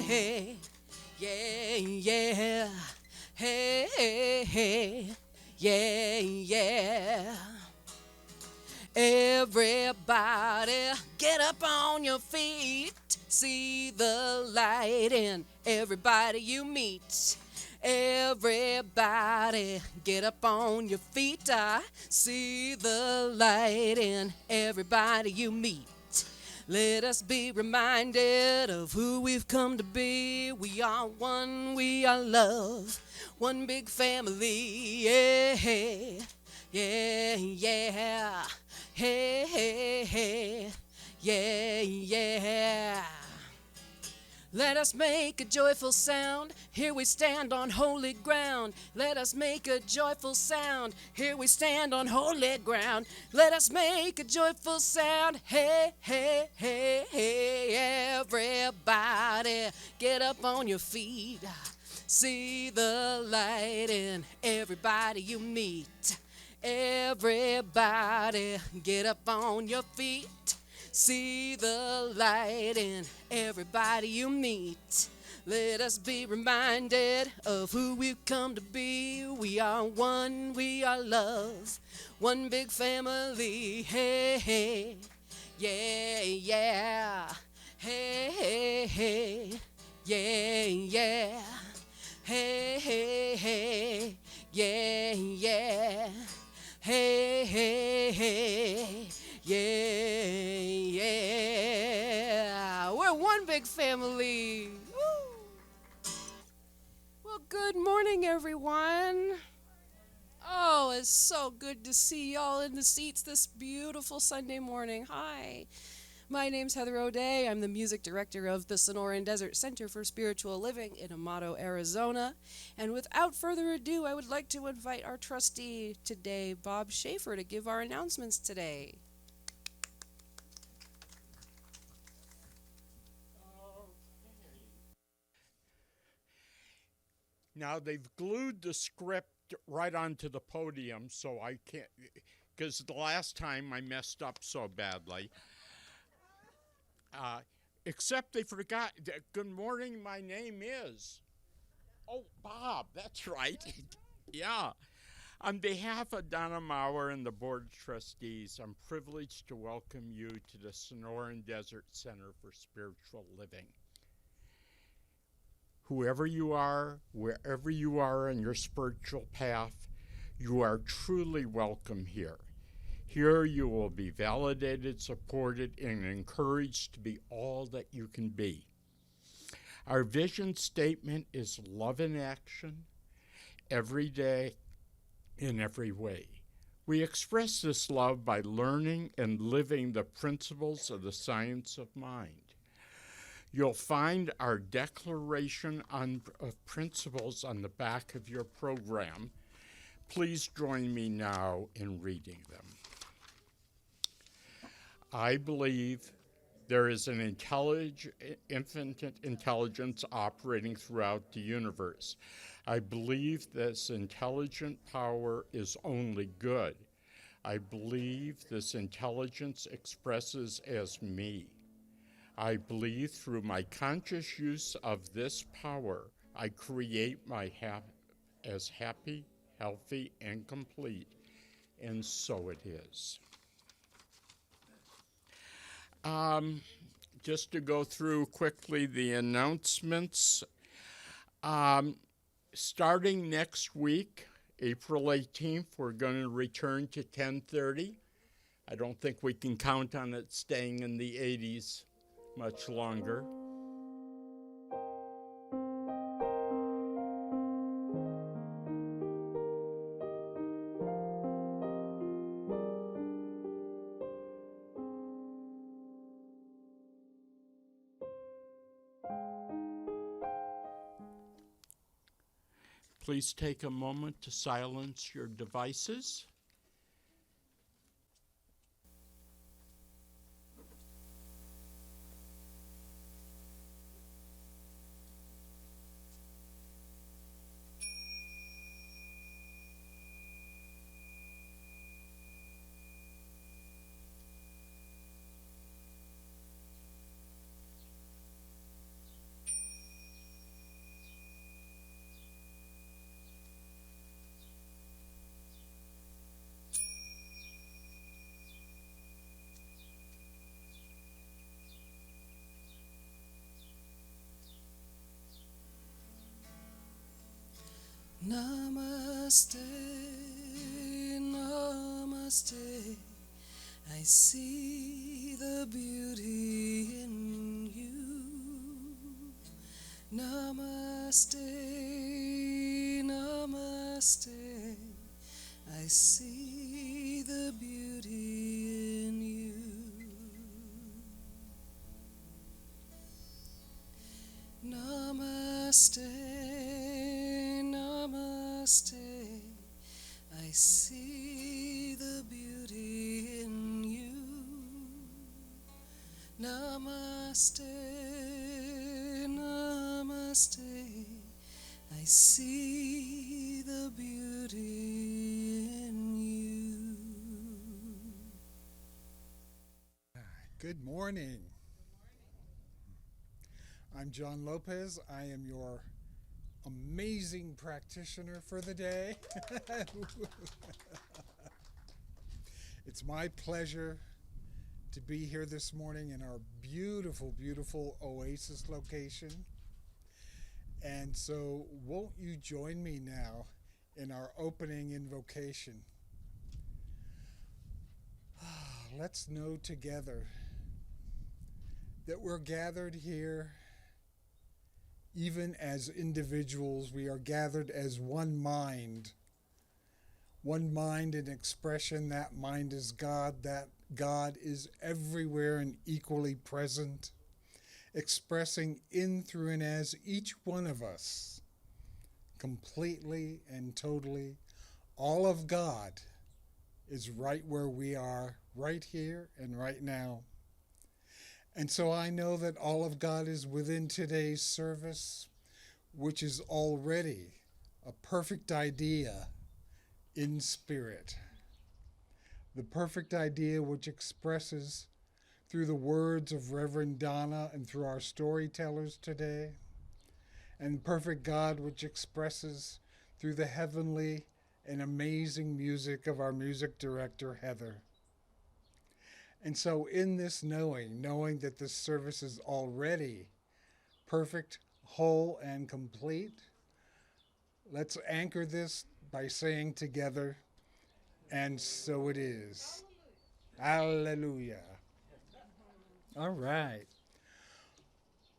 hey, yeah, yeah, hey, hey, hey, yeah, yeah. Everybody, get up on your feet. See the light in everybody you meet. Everybody, get up on your feet. I see the light in everybody you meet. Let us be reminded of who we've come to be. We are one, we are love, one big family. Yeah, yeah, yeah. Hey, hey, hey, yeah, yeah. Let us make a joyful sound. Here we stand on holy ground. Let us make a joyful sound. Here we stand on holy ground. Let us make a joyful sound. Hey, hey, hey, hey, everybody, get up on your feet. See the light in everybody you meet. Everybody, get up on your feet. See the light in everybody you meet. Let us be reminded of who we've come to be. We are one, we are love, one big family. Hey, hey, yeah, yeah. Hey, hey, hey, yeah, yeah. Hey, hey, hey, yeah, yeah. Hey, hey, hey, yeah, yeah. We're one big family. Woo. Well, good morning, everyone. Oh, it's so good to see y'all in the seats this beautiful Sunday morning. Hi. My name's Heather O'Day. I'm the music director of the Sonoran Desert Center for Spiritual Living in Amado, Arizona. And without further ado, I would like to invite our trustee today, Bob Schaefer, to give our announcements today. Now they've glued the script right onto the podium, so I can't, because the last time I messed up so badly. Except they forgot. Good morning, my name is. Oh, Bob, that's right. Yeah. On behalf of Donna Maurer and the Board of Trustees, I'm privileged to welcome you to the Sonoran Desert Center for Spiritual Living. Whoever you are, wherever you are in your spiritual path, you are truly welcome here. Here you will be validated, supported, and encouraged to be all that you can be. Our vision statement is love in action, every day, in every way. We express this love by learning and living the principles of the science of mind. You'll find our declaration of principles on the back of your program. Please join me now in reading them. I believe there is an infinite intelligence operating throughout the universe. I believe this intelligent power is only good. I believe this intelligence expresses as me. I believe through my conscious use of this power, I create my as happy, healthy, and complete, and so it is. Just to go through quickly the announcements. Starting next week, April 18th, we're going to return to 10:30. I don't think we can count on it staying in the 80s much longer. Please take a moment to silence your devices. Namaste, namaste. I see the beauty in you. Namaste, namaste. I see the beauty in you. Namaste, namaste. I see the beauty in you. Namaste, namaste. I see the beauty in you. Good morning. I'm John Lopez. I am your amazing practitioner for the day. It's my pleasure to be here this morning in our beautiful, beautiful Oasis location. And so won't you join me now in our opening invocation? Let's know together that we're gathered here even as individuals. We are gathered as one mind in expression. That mind is God. That God is everywhere and equally present, expressing in, through, and as each one of us, completely and totally. All of God is right where we are, right here and right now. And so I know that all of God is within today's service, which is already a perfect idea in spirit. The perfect idea which expresses through the words of Reverend Donna and through our storytellers today, and perfect God which expresses through the heavenly and amazing music of our music director, Heather. And so in this knowing that this service is already perfect, whole, and complete, let's anchor this by saying together, and so it is. Hallelujah. All right.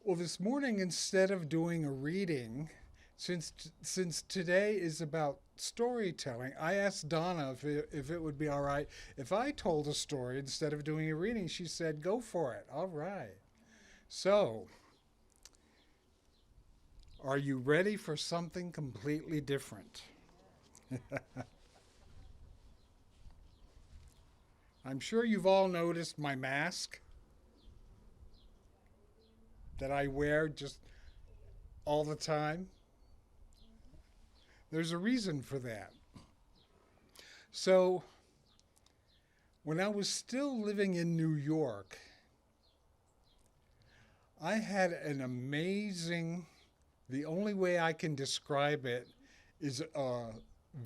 Well, this morning, instead of doing a reading, since today is about storytelling, I asked Donna if it would be all right if I told a story instead of doing a reading. She said, go for it. All right. So, are you ready for something completely different? I'm sure you've all noticed my mask that I wear just all the time. There's a reason for that. So, when I was still living in New York, I had an amazing, the only way I can describe it is a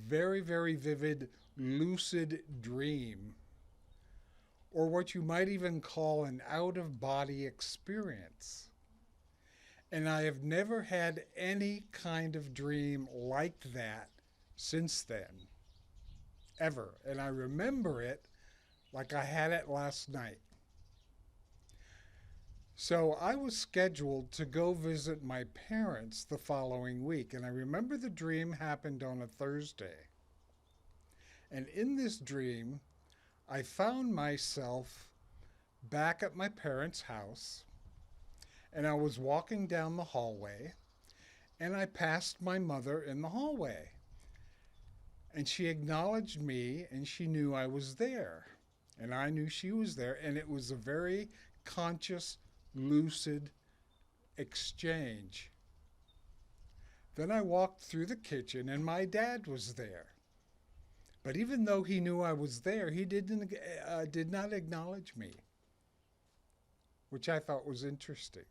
very, very vivid, lucid dream, or what you might even call an out-of-body experience. And I have never had any kind of dream like that since then, ever. And I remember it like I had it last night. So I was scheduled to go visit my parents the following week. And I remember the dream happened on a Thursday. And in this dream, I found myself back at my parents' house. And I was walking down the hallway, and I passed my mother in the hallway. And she acknowledged me, and she knew I was there. And I knew she was there, and it was a very conscious, lucid exchange. Then I walked through the kitchen, and my dad was there. But even though he knew I was there, he did not acknowledge me, which I thought was interesting.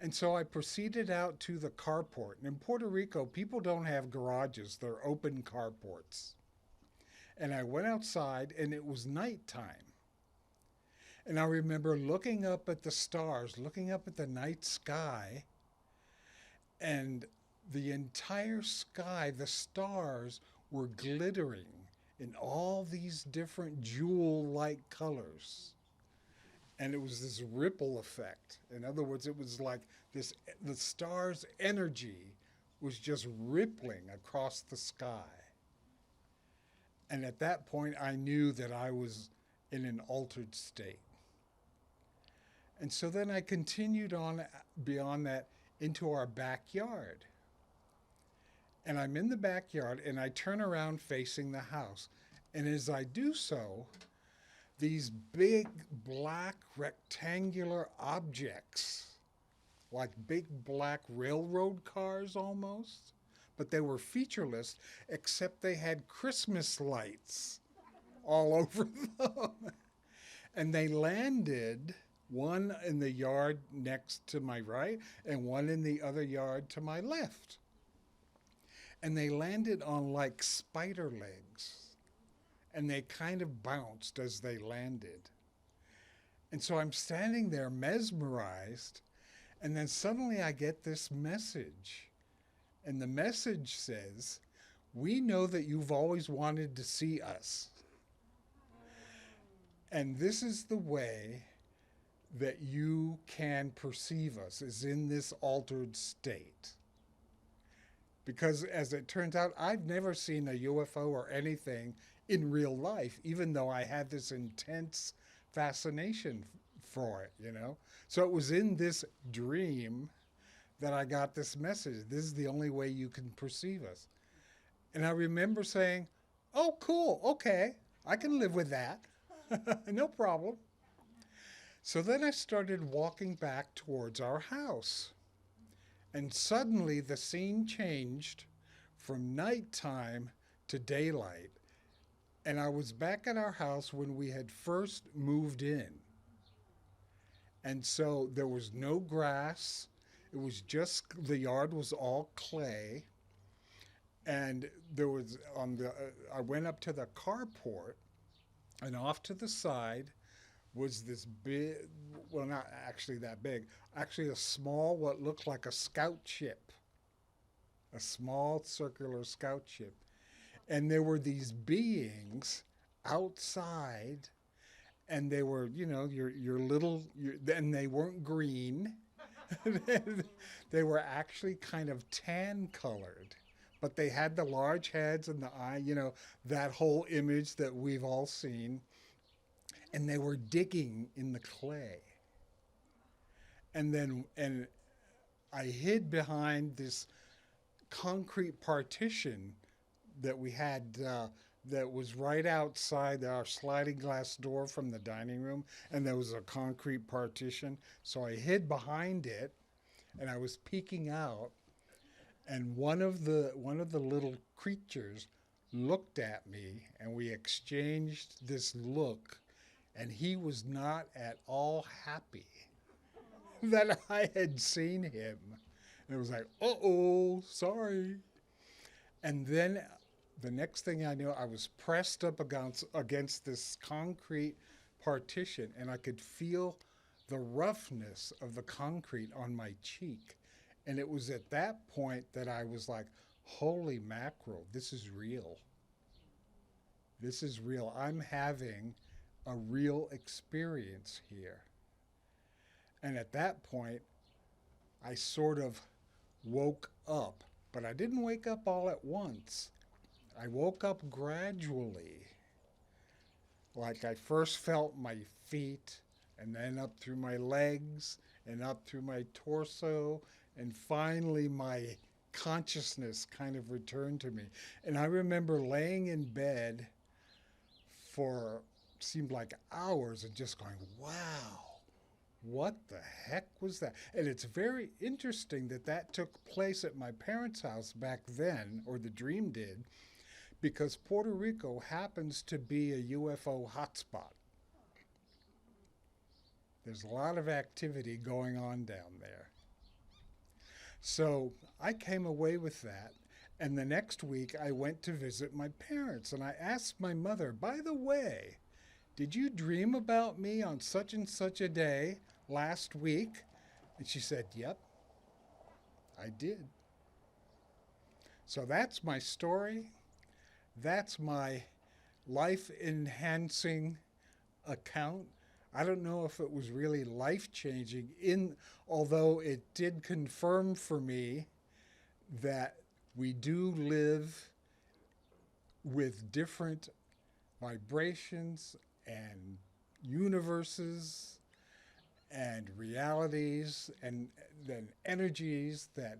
And so I proceeded out to the carport. And in Puerto Rico, people don't have garages. They're open carports. And I went outside, and it was nighttime. And I remember looking up at the stars, looking up at the night sky, and the entire sky, the stars were glittering in all these different jewel-like colors. And it was this ripple effect. In other words, it was like this, the star's energy was just rippling across the sky. And at that point, I knew that I was in an altered state. And so then I continued on beyond that into our backyard. And I'm in the backyard and I turn around facing the house. And as I do so, these big black rectangular objects, like big black railroad cars almost, but they were featureless except they had Christmas lights all over them. And they landed, one in the yard next to my right and one in the other yard to my left. And they landed on like spider legs. And they kind of bounced as they landed. And so I'm standing there mesmerized, and then suddenly I get this message. And the message says, "We know that you've always wanted to see us. And this is the way that you can perceive us, is in this altered state." Because as it turns out, I've never seen a UFO or anything in real life, even though I had this intense fascination for it, you know? So it was in this dream that I got this message. This is the only way you can perceive us. And I remember saying, "Oh, cool, okay, I can live with that." No problem. So then I started walking back towards our house. And suddenly the scene changed from nighttime to daylight. And I was back at our house when we had first moved in. And so there was no grass. It was just, the yard was all clay. And there was, I went up to the carport, and off to the side was this big, well, not actually that big, actually a small, what looked like a scout ship, a small circular scout ship. And there were these beings outside, and they were, you know, your little, and they weren't green. They were actually kind of tan colored, but they had the large heads and the eye, you know, that whole image that we've all seen. And they were digging in the clay. And I hid behind this concrete partition that we had that was right outside our sliding glass door from the dining room, and there was a concrete partition. So I hid behind it, and I was peeking out, and one of the little creatures looked at me, and we exchanged this look. And he was not at all happy that I had seen him. And it was like, uh-oh, sorry. And then the next thing I knew, I was pressed up against this concrete partition, and I could feel the roughness of the concrete on my cheek. And it was at that point that I was like, holy mackerel, this is real. This is real. I'm having a real experience here. And at that point, I sort of woke up, but I didn't wake up all at once. I woke up gradually. Like I first felt my feet, and then up through my legs, and up through my torso, and finally my consciousness kind of returned to me. And I remember laying in bed for seemed like hours and just going, wow, what the heck was that? And it's very interesting that that took place at my parents' house back then, or the dream did, because Puerto Rico happens to be a UFO hotspot. There's a lot of activity going on down there. So I came away with that. And the next week I went to visit my parents, and I asked my mother, by the way, did you dream about me on such and such a day last week? And she said, yep, I did. So that's my story. That's my life enhancing account. I don't know if it was really life changing, although it did confirm for me that we do live with different vibrations and universes and realities and then energies that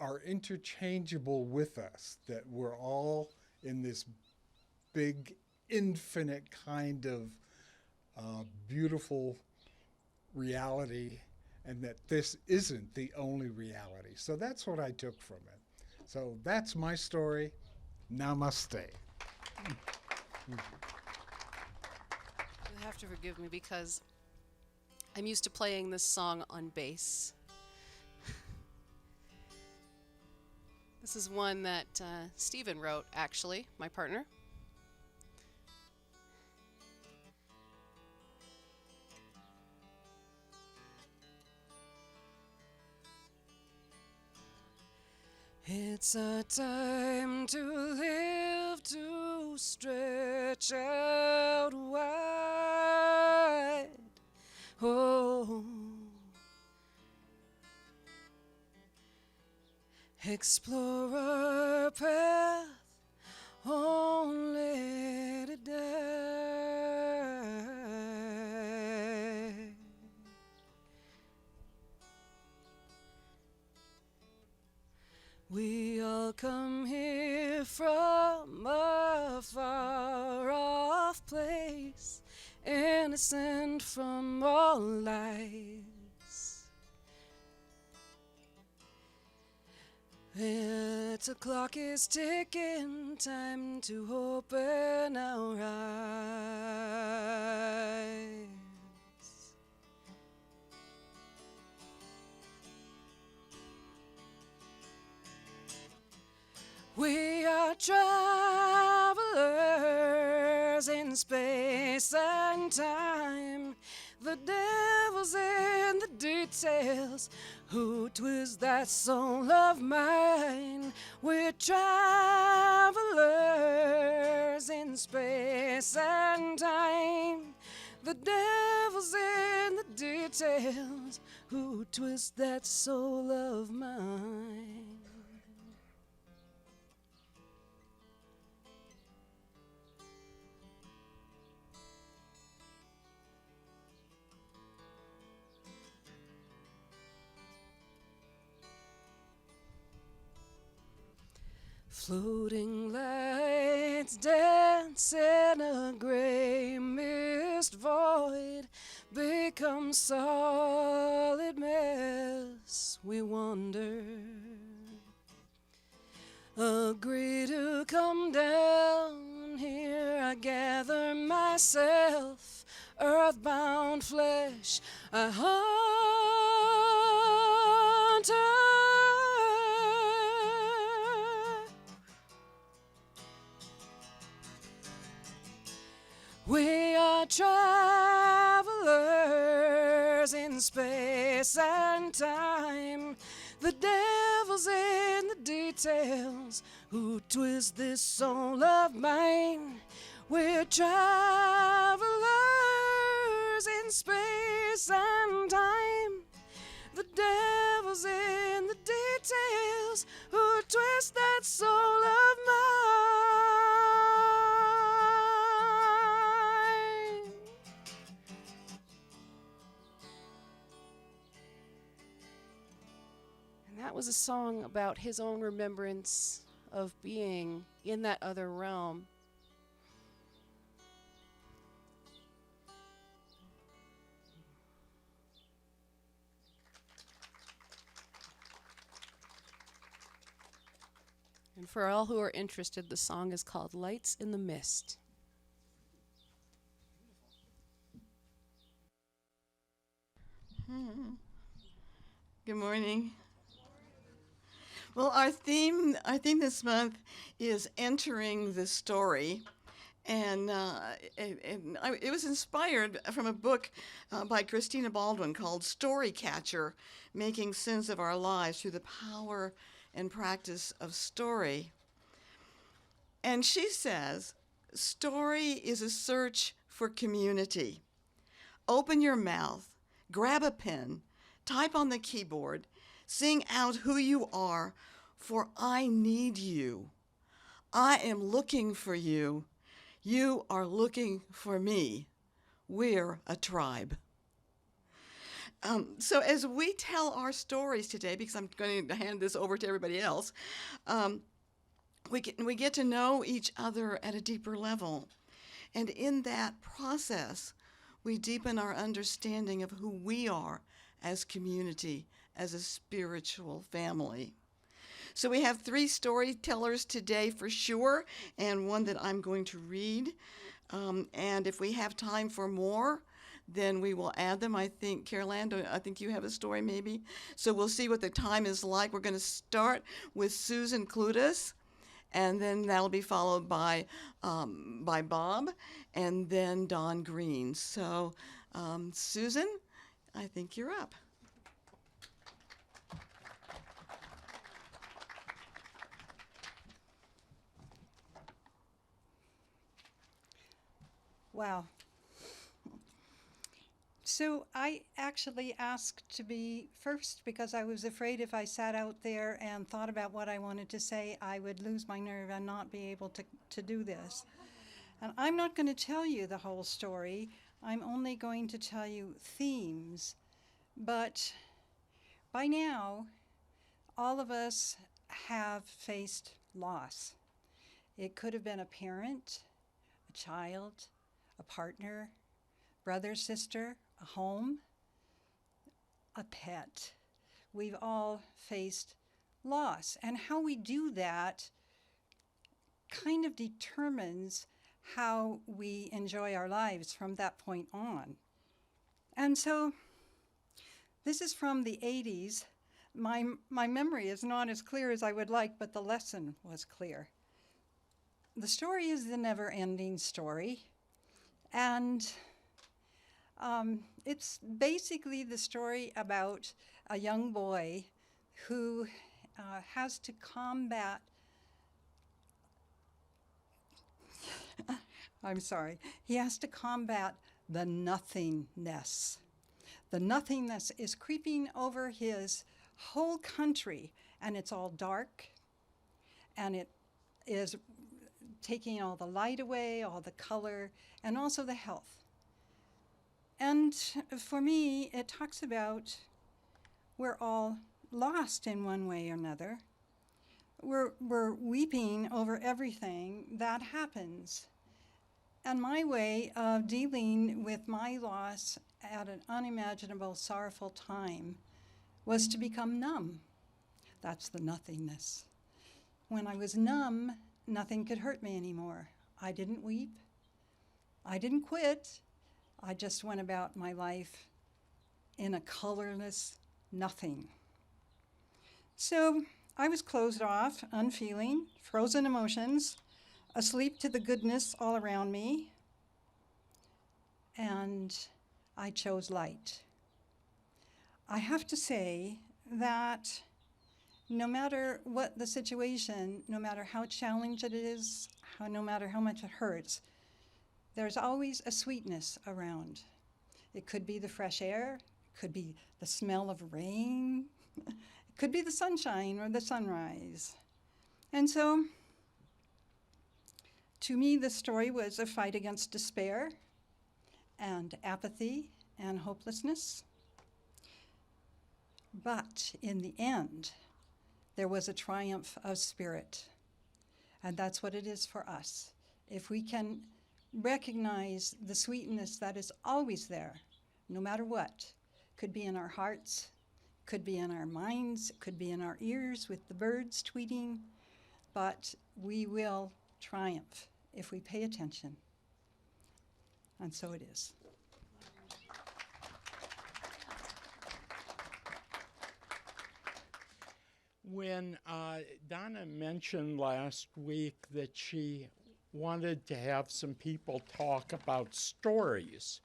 are interchangeable with us, that we're all in this big, infinite kind of beautiful reality, and that this isn't the only reality. So that's what I took from it. So that's my story. Namaste. You'll have to forgive me because I'm used to playing this song on bass. This is one that Stephen wrote, actually, my partner. It's a time to live, to stretch out wide. Oh, explore our path only to die. We all come here from a far-off place, innocent from all lies. The clock is ticking, time to open our eyes. We are travelers in space and time. The devil's in the details, who twist that soul of mine. We're travelers in space and time. The devil's in the details, who twist that soul of mine. Floating lights dance in a gray mist void, become solid mess. We wander, agree to come down here. I gather myself, earthbound flesh, a hunter. We are travelers in space and time. The devil's in the details, who twist this soul of mine. We're travelers in space and time. The devil's in the details, who twist that soul of mine. That was a song about his own remembrance of being in that other realm. And for all who are interested, the song is called Lights in the Mist. Good morning. Well, our theme this month is entering the story, and it was inspired from a book by Christina Baldwin called Story Catcher: Making Sense of Our Lives Through the Power and practice of story. And she says, story is a search for community. Open your mouth, grab a pen, type on the keyboard, sing out who you are, for I need you. I am looking for you. You are looking for me. We're a tribe. So as we tell our stories today, because I'm going to hand this over to everybody else, we get to know each other at a deeper level. And in that process, we deepen our understanding of who we are as community, as a spiritual family. So we have 3 storytellers today for sure, and one that I'm going to read. And if we have time for more, then we will add them. I think, Carolyn, I think you have a story maybe. So we'll see what the time is like. We're going to start with Susan Clutis, and then that'll be followed by Bob, and then Don Green. So Susan, I think you're up. Wow. So I actually asked to be first because I was afraid if I sat out there and thought about what I wanted to say, I would lose my nerve and not be able to do this. And I'm not going to tell you the whole story. I'm only going to tell you themes. But by now, all of us have faced loss. It could have been a parent, a child, a partner, brother, sister, a home, a pet. We've all faced loss. And how we do that kind of determines how we enjoy our lives from that point on. And so this is from the 80s. My memory is not as clear as I would like, but the lesson was clear. The story is the never-ending story. And it's basically the story about a young boy who has to combat, he has to combat the nothingness. The nothingness is creeping over his whole country, and it's all dark, and it is taking all the light away, all the color, and also the health. And for me, it talks about we're all lost in one way or another. We're weeping over everything that happens. And my way of dealing with my loss at an unimaginable, sorrowful time was to become numb. That's the nothingness. When I was numb, nothing could hurt me anymore. I didn't weep. I didn't quit. I just went about my life in a colorless nothing. So I was closed off, unfeeling, frozen emotions, asleep to the goodness all around me, and I chose light. I have to say that no matter what the situation, no matter how challenging it is, no matter how much it hurts, there's always a sweetness around. It could be the fresh air, it could be the smell of rain, it could be the sunshine or the sunrise. And so, to me, the story was a fight against despair and apathy and hopelessness. But in the end, there was a triumph of spirit. And that's what it is for us. If we can recognize the sweetness that is always there, no matter what, could be in our hearts, could be in our minds, could be in our ears with the birds tweeting, but we will triumph if we pay attention. And so it is. When Donna mentioned last week that she wanted to have some people talk about stories,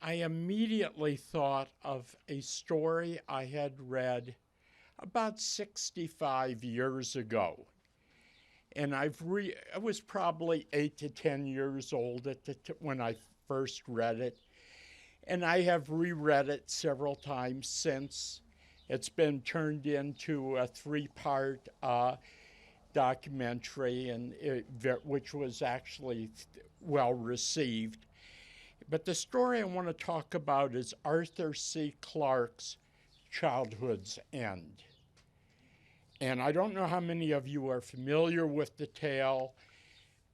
I immediately thought of a story I had read about 65 years ago. And I was probably 8 to 10 years old when I first read it. And I have reread it several times since. It's been turned into a 3-part documentary, which was actually well received. But the story I want to talk about is Arthur C. Clarke's Childhood's End. And I don't know how many of you are familiar with the tale,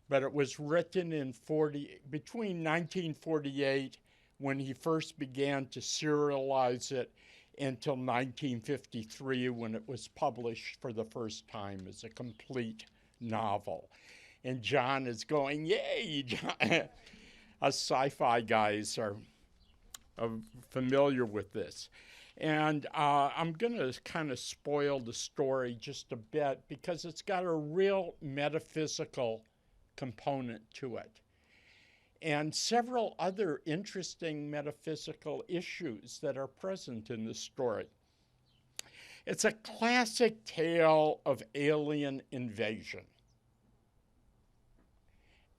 but it was written between 1948, when he first began to serialize it, until 1953, when it was published for the first time as a complete novel. And John is going, yay! Us sci-fi guys are familiar with this. And I'm going to kind of spoil the story just a bit because it's got a real metaphysical component to it, and several other interesting metaphysical issues that are present in the story. It's a classic tale of alien invasion.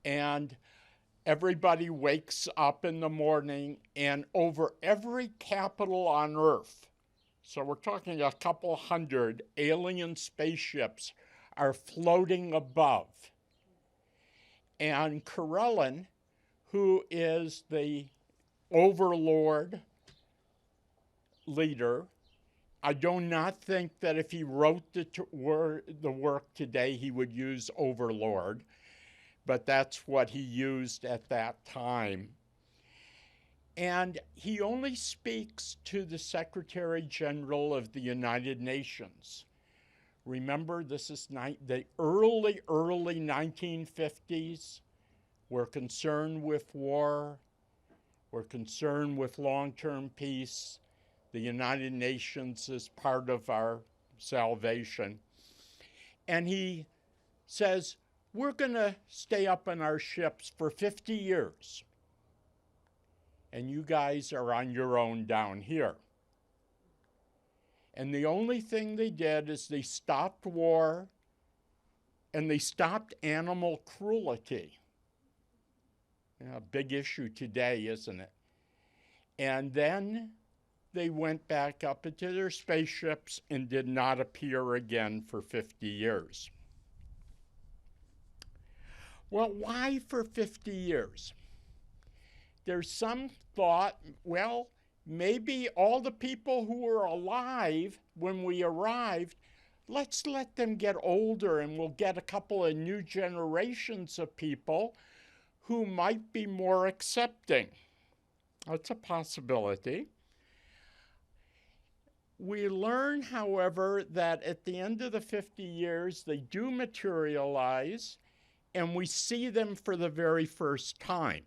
And everybody wakes up in the morning, and over every capital on Earth, so we're talking a couple hundred alien spaceships, are floating above. And Corellin, who is the overlord leader, I do not think that if he wrote the work today, he would use overlord, but that's what he used at that time. And he only speaks to the Secretary General of the United Nations. Remember, this is the early 1950s. We're concerned with war. We're concerned with long-term peace. The United Nations is part of our salvation. And he says, we're going to stay up on our ships for 50 years. And you guys are on your own down here. And the only thing they did is they stopped war and they stopped animal cruelty. A big issue today, isn't it? And then they went back up into their spaceships and did not appear again for 50 years. Well, why for 50 years? There's some thought, well, maybe all the people who were alive when we arrived, let's let them get older and we'll get a couple of new generations of people who might be more accepting. That's a possibility. We learn, however, that at the end of the 50 years, they do materialize, and we see them for the very first time.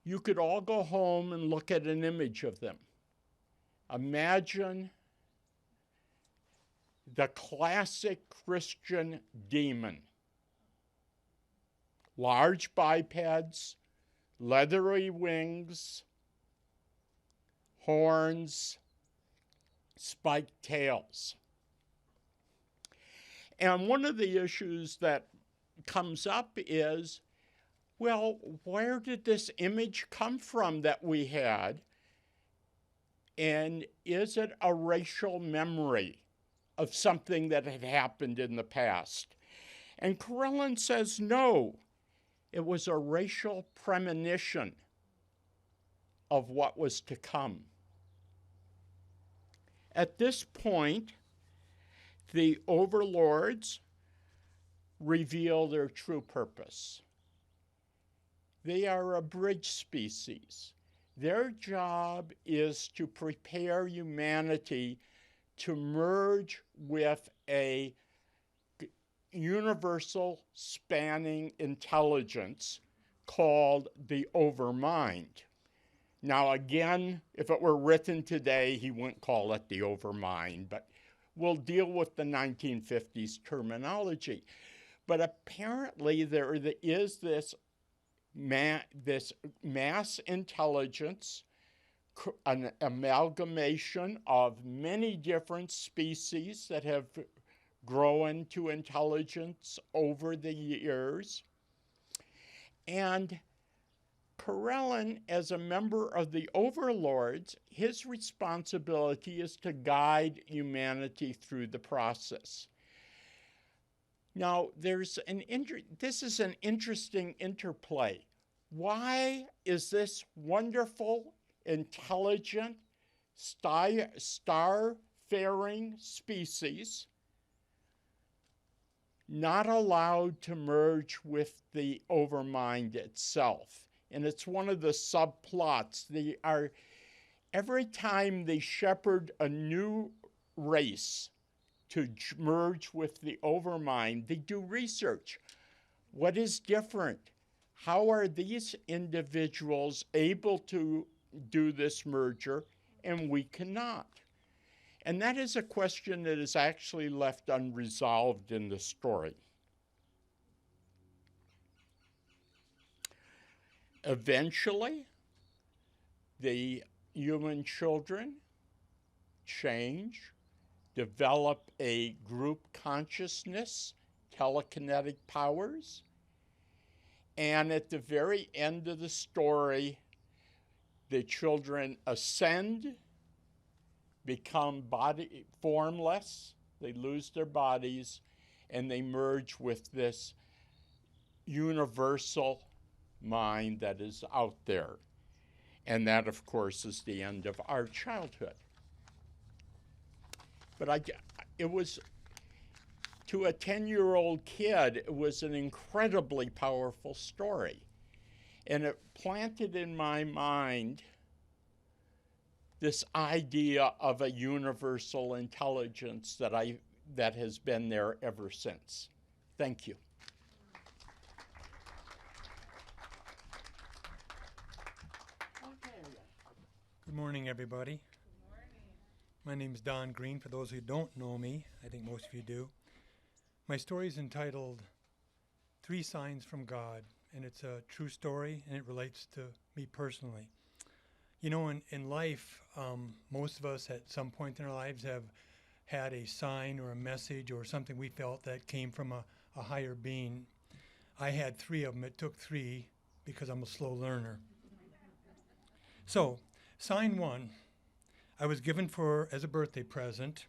You could all go home and look at an image of them. Imagine the classic Christian demon. Large bipeds, leathery wings, horns, spiked tails. And one of the issues that comes up is, well, where did this image come from that we had? And is it a racial memory of something that had happened in the past? And Corellin says no. It was a racial premonition of what was to come. At this point, the overlords reveal their true purpose. They are a bridge species. Their job is to prepare humanity to merge with a universal spanning intelligence called the overmind. Now again, if it were written today, he wouldn't call it the overmind, but we'll deal with the 1950s terminology. But apparently there is this mass intelligence an amalgamation of many different species that have grown to intelligence over the years. And Corellin, as a member of the overlords, his responsibility is to guide humanity through the process. Now, this is an interesting interplay. Why is this wonderful, intelligent, star-faring species not allowed to merge with the overmind itself? And it's one of the subplots. Every time they shepherd a new race to merge with the overmind, they do research. What is different? How are these individuals able to do this merger and we cannot? And that is a question that is actually left unresolved in the story. Eventually, the human children change, develop a group consciousness, telekinetic powers, and at the very end of the story, the children ascend, become formless, they lose their bodies, and they merge with this universal mind that is out there. And that, of course, is the end of our childhood. But it was, to a 10-year-old kid, it was an incredibly powerful story. And it planted in my mind this idea of a universal intelligence that has been there ever since. Thank you. Good morning, everybody. Good morning. My name is Don Green. For those who don't know me, I think most of you do. My story is entitled 3 Signs from God, and it's a true story, and it relates to me personally. You know, in life, most of us at some point in our lives have had a sign or a message or something we felt that came from a higher being. I had 3 of them. It took 3 because I'm a slow learner. So, sign 1, I was given as a birthday present,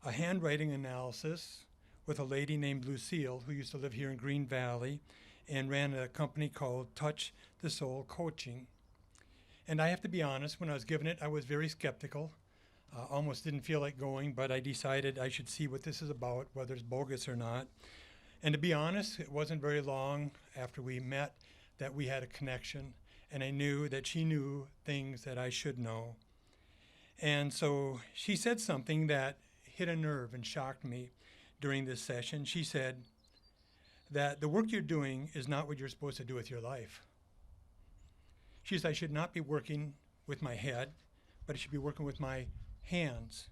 a handwriting analysis with a lady named Lucille who used to live here in Green Valley and ran a company called Touch the Soul Coaching. And I have to be honest, when I was given it, I was very skeptical. Almost didn't feel like going, but I decided I should see what this is about, whether it's bogus or not. And to be honest, it wasn't very long after we met that we had a connection. And I knew that she knew things that I should know. And so she said something that hit a nerve and shocked me during this session. She said that the work you're doing is not what you're supposed to do with your life. She said I should not be working with my head, but I should be working with my hands.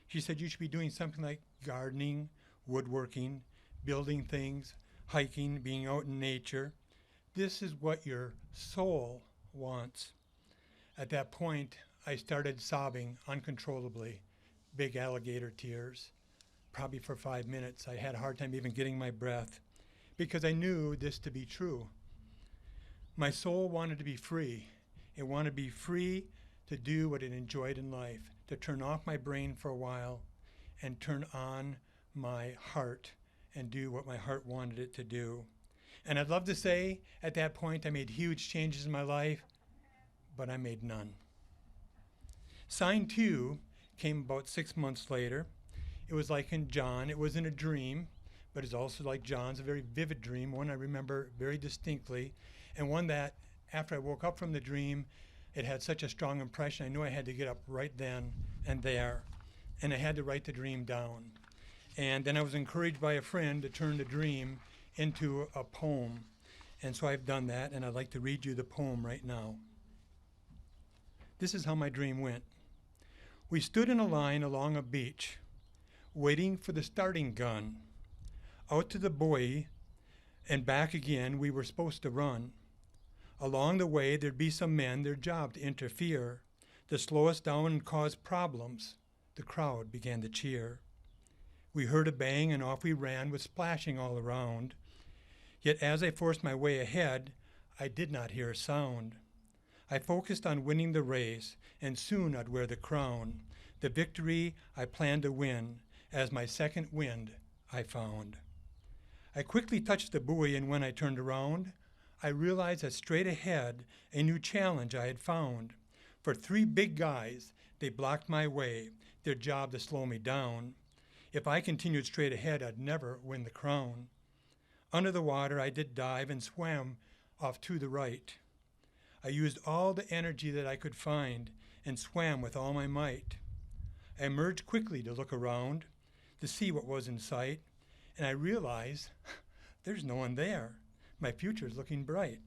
She said you should be doing something like gardening, woodworking, building things, hiking, being out in nature. This is what your soul wants. At that point, I started sobbing uncontrollably, big alligator tears. Probably for 5 minutes. I had a hard time even getting my breath because I knew this to be true. My soul wanted to be free. It wanted to be free to do what it enjoyed in life, to turn off my brain for a while and turn on my heart and do what my heart wanted it to do. And I'd love to say at that point I made huge changes in my life, but I made none. Sign 2 came about 6 months later. It was like in John. It wasn't a dream, but it's also like John's, a very vivid dream, one I remember very distinctly, and one that after I woke up from the dream, it had such a strong impression. I knew I had to get up right then and there, and I had to write the dream down. And then I was encouraged by a friend to turn the dream into a poem. And so I've done that, and I'd like to read you the poem right now. This is how my dream went. We stood in a line along a beach, waiting for the starting gun. Out to the buoy and back again we were supposed to run. Along the way there'd be some men, their job to interfere. to slow us down and cause problems. The crowd began to cheer. We heard a bang and off we ran with splashing all around. Yet as I forced my way ahead, I did not hear a sound. I focused on winning the race, and soon I'd wear the crown. The victory I planned to win, as my second wind I found. I quickly touched the buoy, and when I turned around, I realized that straight ahead a new challenge I had found. For 3 big guys, they blocked my way, their job to slow me down. If I continued straight ahead, I'd never win the crown. Under the water, I did dive and swam off to the right. I used all the energy that I could find and swam with all my might. I emerged quickly to look around, to see what was in sight, and I realized there's no one there. My future's looking bright.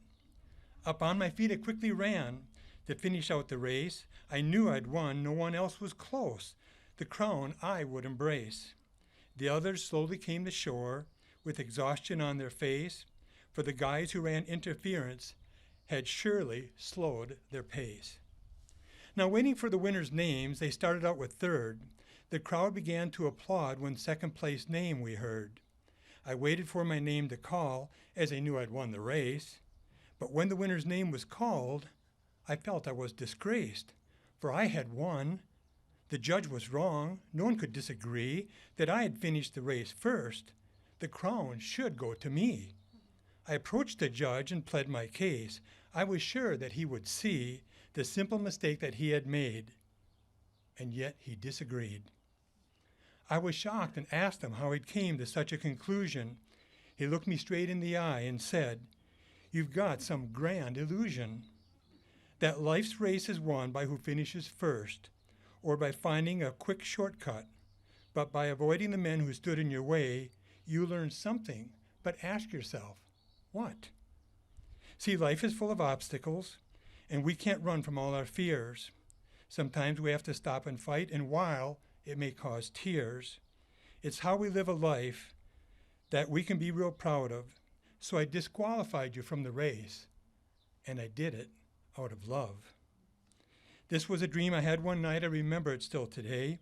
Up on my feet, I quickly ran to finish out the race. I knew I'd won. No one else was close. The crown I would embrace. The others slowly came to shore with exhaustion on their face, for the guys who ran interference had surely slowed their pace. Now, waiting for the winners' names, they started out with third. The crowd began to applaud when second place name we heard. I waited for my name to call, as I knew I'd won the race. But when the winner's name was called, I felt I was disgraced, for I had won. The judge was wrong. No one could disagree that I had finished the race first. The crown should go to me. I approached the judge and pled my case. I was sure that he would see the simple mistake that he had made, and yet he disagreed. I was shocked and asked him how he came to such a conclusion. He looked me straight in the eye and said, "You've got some grand illusion, that life's race is won by who finishes first, or by finding a quick shortcut. But by avoiding the men who stood in your way, you learn something, but ask yourself, what? See, life is full of obstacles, and we can't run from all our fears. Sometimes we have to stop and fight, and while it may cause tears, it's how we live a life that we can be real proud of. So I disqualified you from the race, and I did it out of love." This was a dream I had one night. I remember it still today,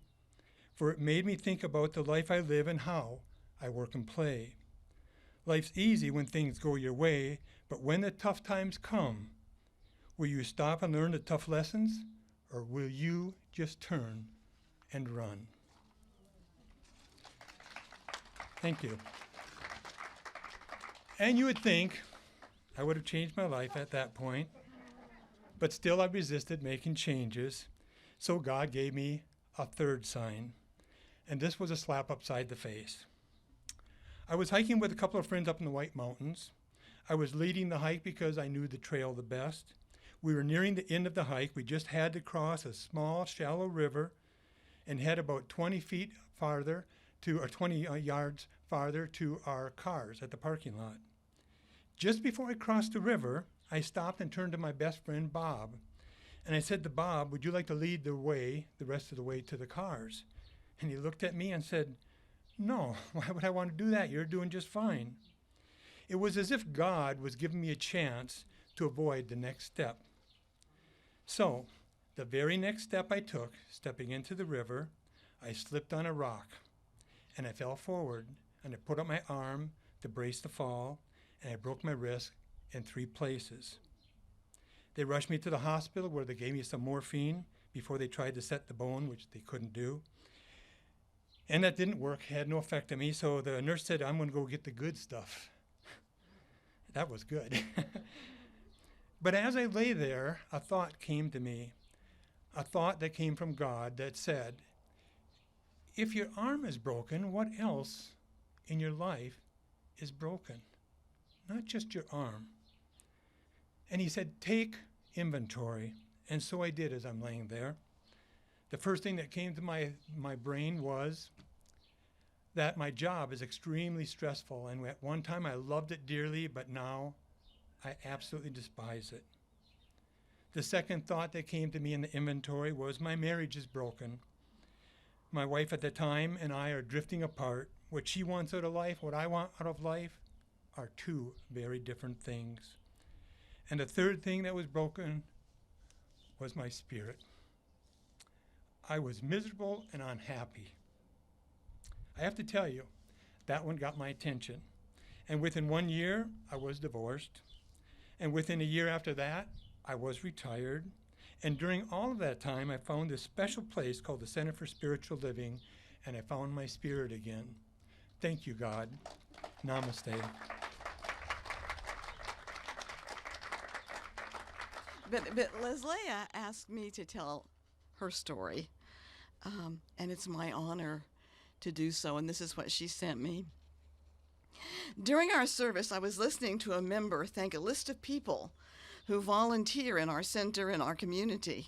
for it made me think about the life I live and how I work and play. Life's easy when things go your way, but when the tough times come, will you stop and learn the tough lessons, or will you just turn and run? Thank you. And you would think I would have changed my life at that point, but still I resisted making changes, so God gave me a third sign, and this was a slap upside the face. I was hiking with a couple of friends up in the White Mountains. I was leading the hike because I knew the trail the best. We were nearing the end of the hike. We just had to cross a small, shallow river and head about 20 yards farther to our cars at the parking lot. Just before I crossed the river, I stopped and turned to my best friend, Bob. And I said to Bob, "Would you like to lead the way, the rest of the way to the cars?" And he looked at me and said, "No, why would I want to do that? You're doing just fine." It was as if God was giving me a chance to avoid the next step. So, the very next step I took, stepping into the river, I slipped on a rock, and I fell forward, and I put up my arm to brace the fall, and I broke my wrist in 3 places. They rushed me to the hospital where they gave me some morphine before they tried to set the bone, which they couldn't do. And that didn't work, had no effect on me, so the nurse said, "I'm going to go get the good stuff." That was good. But as I lay there, a thought came to me, a thought that came from God that said, if your arm is broken, what else in your life is broken? Not just your arm. And he said, take inventory. And so I did as I'm laying there. The first thing that came to my brain was that my job is extremely stressful, and at one time I loved it dearly, but now I absolutely despise it. The second thought that came to me in the inventory was my marriage is broken. My wife at the time and I are drifting apart. What she wants out of life, what I want out of life, are 2 very different things. And the third thing that was broken was my spirit. I was miserable and unhappy. I have to tell you, that one got my attention. And within 1 year, I was divorced. And within a year after that, I was retired. And during all of that time, I found this special place called the Center for Spiritual Living, and I found my spirit again. Thank you, God. Namaste. But Leslia asked me to tell her story, and it's my honor to do so, and this is what she sent me. During our service, I was listening to a member thank a list of people who volunteer in our center and our community,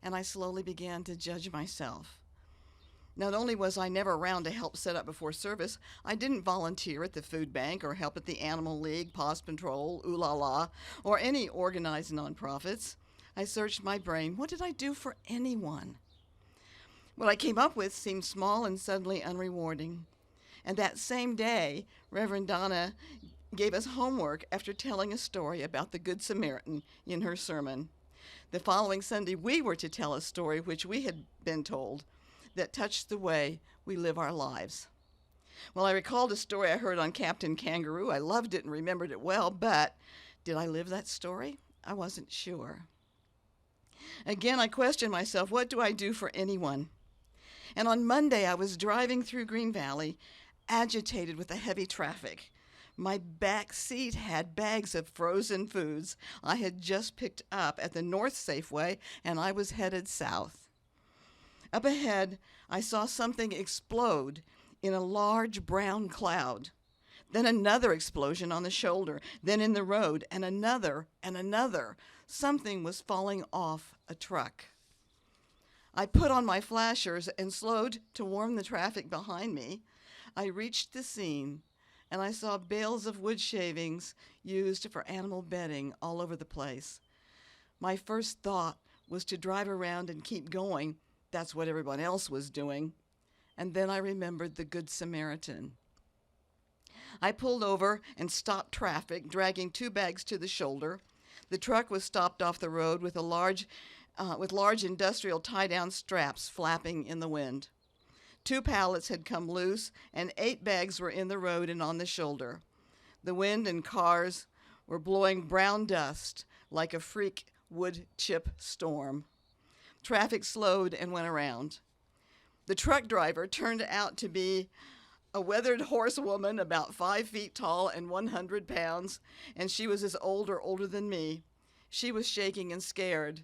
and I slowly began to judge myself. Not only was I never around to help set up before service, I didn't volunteer at the food bank or help at the Animal League, Pause Patrol, Ooh La La, or any organized nonprofits. I searched my brain. What did I do for anyone? What I came up with seemed small and suddenly unrewarding. And that same day, Reverend Donna gave us homework after telling a story about the Good Samaritan in her sermon. The following Sunday, we were to tell a story which we had been told that touched the way we live our lives. Well, I recalled a story I heard on Captain Kangaroo. I loved it and remembered it well, but did I live that story? I wasn't sure. Again, I questioned myself, what do I do for anyone? And on Monday, I was driving through Green Valley, agitated with the heavy traffic. My back seat had bags of frozen foods I had just picked up at the North Safeway, and I was headed south. Up ahead, I saw something explode in a large brown cloud. Then another explosion on the shoulder, then in the road, and another and another. Something was falling off a truck. I put on my flashers and slowed to warn the traffic behind me. I reached the scene, and I saw bales of wood shavings used for animal bedding all over the place. My first thought was to drive around and keep going. That's what everyone else was doing. And then I remembered the Good Samaritan. I pulled over and stopped traffic, dragging 2 bags to the shoulder. The truck was stopped off the road with large industrial tie-down straps flapping in the wind. 2 pallets had come loose, and 8 bags were in the road and on the shoulder. The wind and cars were blowing brown dust like a freak wood chip storm. Traffic slowed and went around. The truck driver turned out to be a weathered horsewoman about 5 feet tall and 100 pounds, and she was as old or older than me. She was shaking and scared.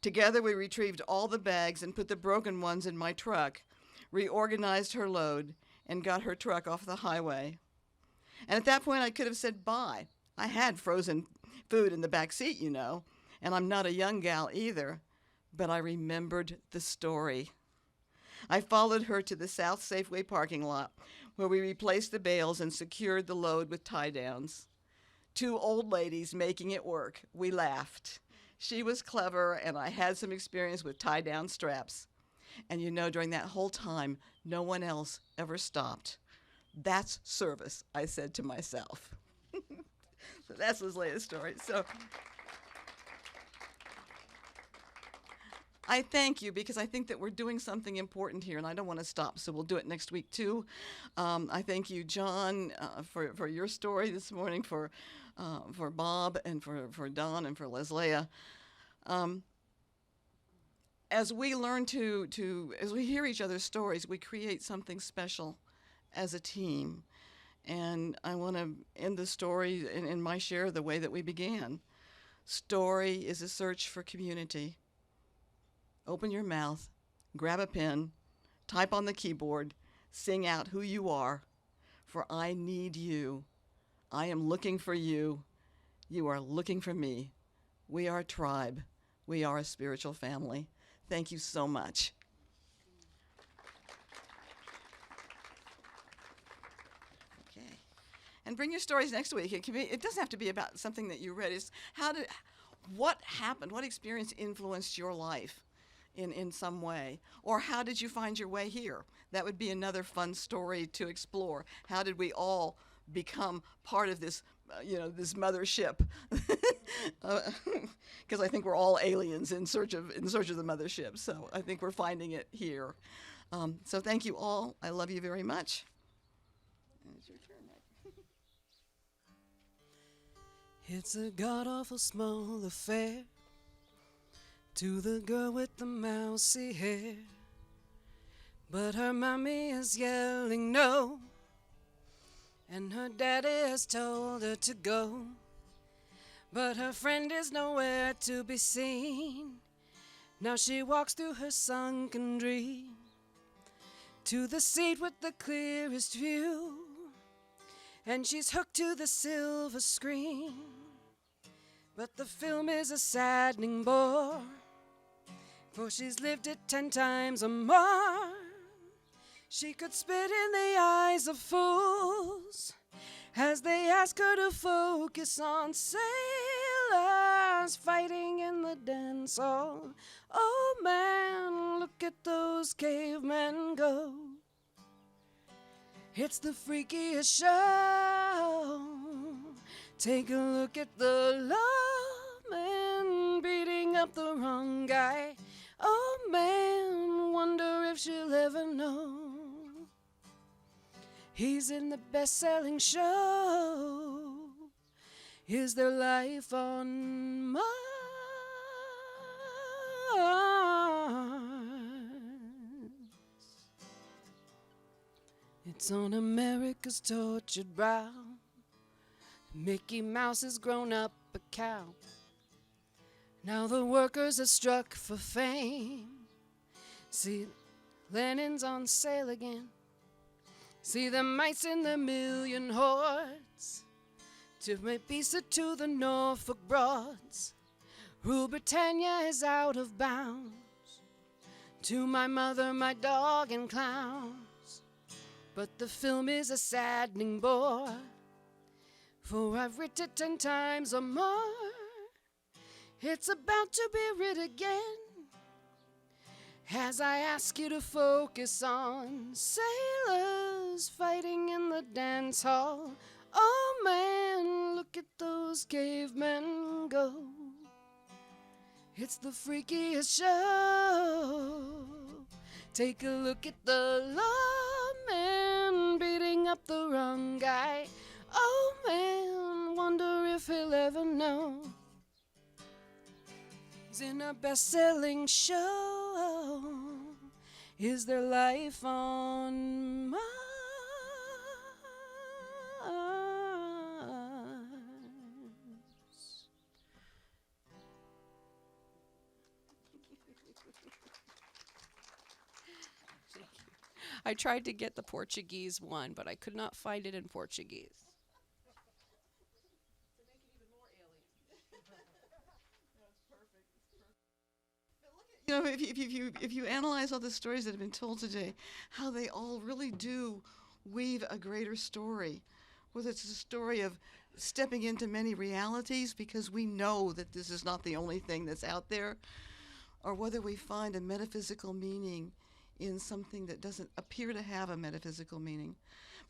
Together we retrieved all the bags and put the broken ones in my truck, reorganized her load, and got her truck off the highway. And at that point I could have said bye. I had frozen food in the back seat, you know, and I'm not a young gal either. But I remembered the story. I followed her to the South Safeway parking lot, where we replaced the bales and secured the load with tie-downs. 2 old ladies making it work. We laughed. She was clever, and I had some experience with tie-down straps. And you know, during that whole time, no one else ever stopped. That's service, I said to myself. So that's Leslie's story. So I thank you because I think that we're doing something important here, and I don't want to stop, so we'll do it next week too. I thank you, John, for your story this morning, for Bob, and for Don, and for Leslia. As we learn as we hear each other's stories, we create something special as a team. And I want to end the story in my share the way that we began. Story is a search for community. Open your mouth, grab a pen, type on the keyboard, sing out who you are, for I need you. I am looking for you. You are looking for me. We are a tribe. We are a spiritual family. Thank you so much. Okay. And bring your stories next week. It doesn't have to be about something that you read. It's what happened? What experience influenced your life in some way? Or how did you find your way here? That would be another fun story to explore. How did we all become part of this this mothership, because I think we're all aliens in search of the mothership. So I think we're finding it here. So thank you all. I love you very much. And it's your turn, Mike. It's a god-awful small affair to the girl with the mousy hair, but her mommy is yelling no, and her daddy has told her to go, but her friend is nowhere to be seen. Now she walks through her sunken dream to the seat with the clearest view, and she's hooked to the silver screen, but the film is a saddening bore, for she's lived it 10 times or more. She could spit in the eyes of fools as they ask her to focus on sailors fighting in the dance hall. Oh man, look at those cavemen go. It's the freakiest show. Take a look at the lawman beating up the wrong guy. Oh man, wonder if she'll ever know. He's in the best-selling show. Is there life on Mars? It's on America's tortured brow. Mickey Mouse has grown up a cow. Now the workers are struck for fame. See, Lenin's on sale again. See the mice in the million hordes, to make peace to the Norfolk Broads. Rule Britannia is out of bounds, to my mother, my dog, and clowns. But the film is a saddening bore, for I've writ it 10 times or more. It's about to be writ again, as I ask you to focus on sailors fighting in the dance hall. Oh man, look at those cavemen go. It's the freakiest show. Take a look at the lawman beating up the wrong guy. Oh man, wonder if he'll ever know. He's in a best-selling show. Is there life on Mars? I tried to get the Portuguese one, but I could not find it in Portuguese. If you analyze all the stories that have been told today, how they all really do weave a greater story. Whether it's a story of stepping into many realities because we know that this is not the only thing that's out there, or whether we find a metaphysical meaning in something that doesn't appear to have a metaphysical meaning.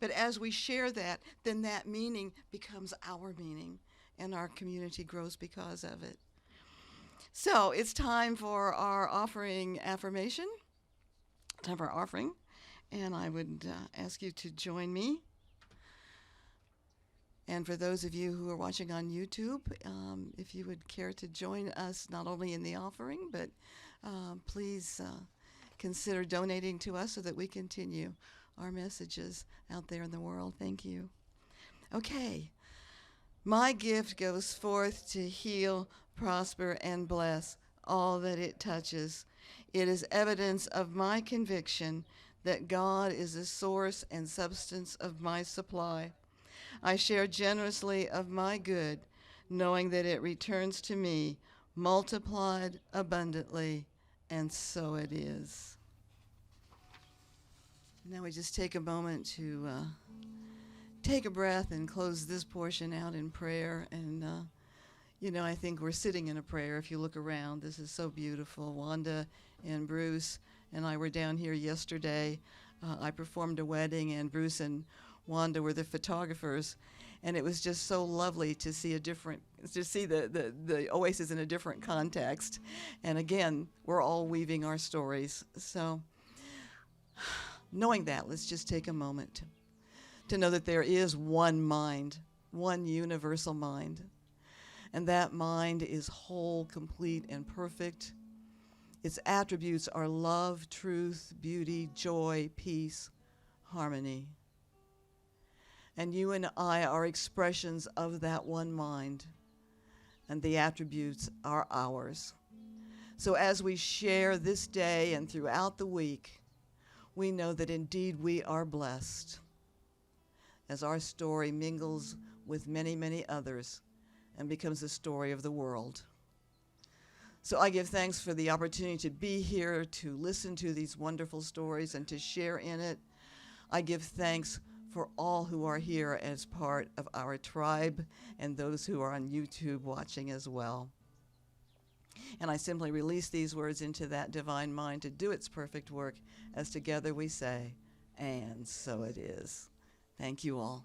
But as we share that, then that meaning becomes our meaning, and our community grows because of it. So it's time for our offering affirmation, time for our offering, and I would ask you to join me. And for those of you who are watching on YouTube, if you would care to join us not only in the offering, but please consider donating to us so that we continue our messages out there in the world. Thank you. Okay. My gift goes forth to heal, prosper, and bless all that it touches. It is evidence of my conviction that God is the source and substance of my supply. I share generously of my good, knowing that it returns to me, multiplied abundantly, and so it is. Now we just take a moment to take a breath and close this portion out in prayer. And, I think we're sitting in a prayer. If you look around, this is so beautiful. Wanda and Bruce and I were down here yesterday. I performed a wedding, and Bruce and Wanda were the photographers. And it was just so lovely to see the oasis in a different context. And again, we're all weaving our stories. So knowing that, let's just take a moment to know that there is one mind, one universal mind. And that mind is whole, complete, and perfect. Its attributes are love, truth, beauty, joy, peace, harmony. And you and I are expressions of that one mind, and the attributes are ours. So as we share this day and throughout the week, we know that indeed we are blessed as our story mingles with many, many others and becomes the story of the world. So I give thanks for the opportunity to be here, to listen to these wonderful stories and to share in it. I give thanks for all who are here as part of our tribe and those who are on YouTube watching as well. And I simply release these words into that divine mind to do its perfect work as together we say, and so it is. Thank you all.